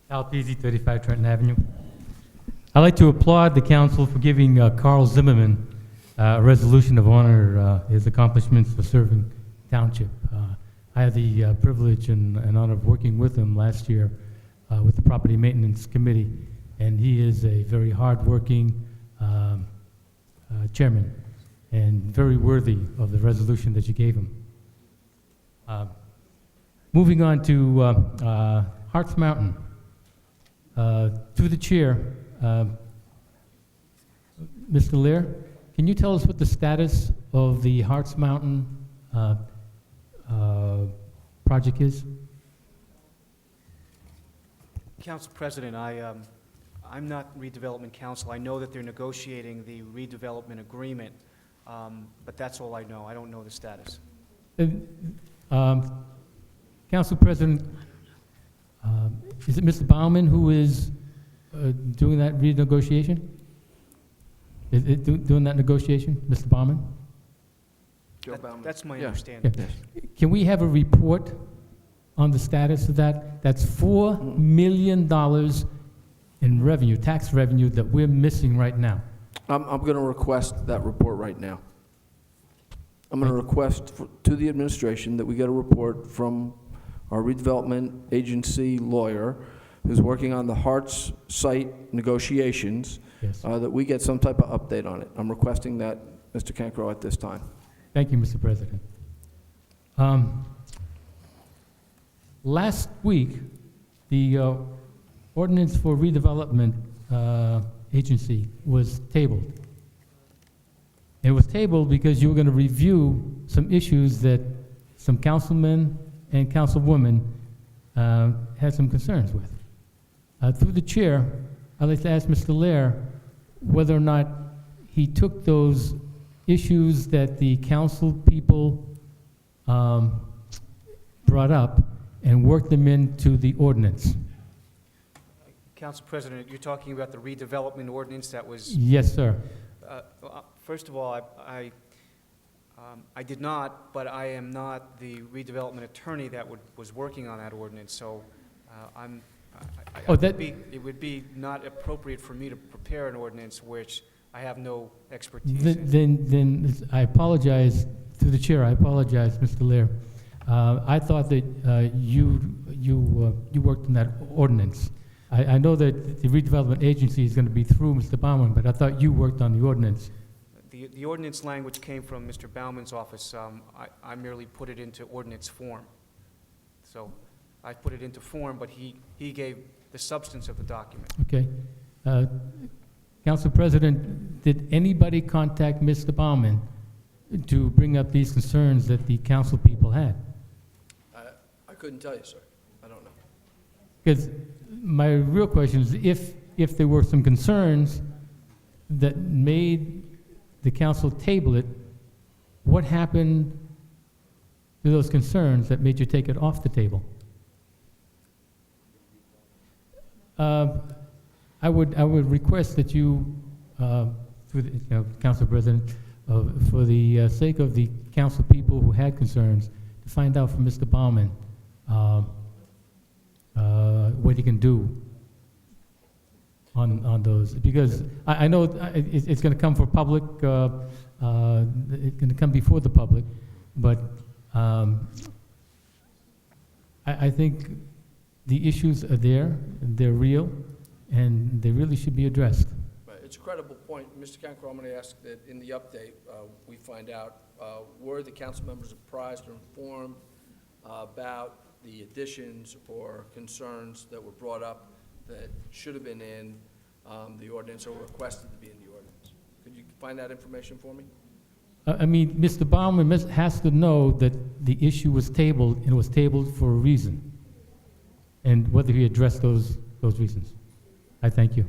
Sal Pizzi, 35 Trenton Avenue. I'd like to applaud the council for giving Carl Zimmerman a resolution of honor, his accomplishments for serving township. I had the privilege and honor of working with him last year with the Property Maintenance Committee, and he is a very hard-working chairman and very worthy of the resolution that you gave him. Moving on to Harts Mountain. Through the chair, Mr. Lear, can you tell us what the status of the Harts Mountain project is? Council President, I'm not redevelopment counsel. I know that they're negotiating the redevelopment agreement, but that's all I know. I don't know the status. Council President, is it Mr. Baumann who is doing that renegotiation? Is it doing that negotiation, Mr. Baumann? That's my understanding. Yeah. Can we have a report on the status of that? That's $4 million in revenue, tax revenue, that we're missing right now. I'm going to request that report right now. I'm going to request to the administration that we get a report from our redevelopment agency lawyer who's working on the Harts site negotiations, Yes. that we get some type of update on it. I'm requesting that, Mr. Cancro, at this time. Thank you, Mr. President. Last week, the ordinance for redevelopment agency was tabled. It was tabled because you were going to review some issues that some councilmen and councilwomen had some concerns with. Through the chair, I'd like to ask Mr. Lair whether or not he took those issues that the council people brought up and worked them into the ordinance. Council President, you're talking about the redevelopment ordinance that was... Yes, sir. First of all, I did not, but I am not the redevelopment attorney that was working on that ordinance, so it would be not appropriate for me to prepare an ordinance which I have no expertise in. Then I apologize, through the chair, I apologize, Mr. Lair. I thought that you worked on that ordinance. I know that the redevelopment agency is going to be through Mr. Baumann, but I thought you worked on the ordinance. The ordinance language came from Mr. Baumann's office. I merely put it into ordinance form. So I put it into form, but he gave the substance of the document. Okay. Council President, did anybody contact Mr. Baumann to bring up these concerns that the council people had? I couldn't tell you, sir. I don't know. Because my real question is, if there were some concerns that made the council table it, what happened to those concerns that made you take it off the table? I would request that you, through the, Council President, for the sake of the council people who had concerns, to find out from Mr. Baumann what he can do on those, because I know it's going to come for public, it's going to come before the public, but I think the issues are there, they're real, and they really should be addressed. Right. It's a credible point. Mr. Cancro, I'm going to ask that in the update we find out were the council members apprised or informed about the additions or concerns that were brought up that should have been in the ordinance or requested to be in the ordinance. Could you find that information for me? I mean, Mr. Baumann has to know that the issue was tabled, and it was tabled for a reason, and whether he addressed those reasons. I thank you.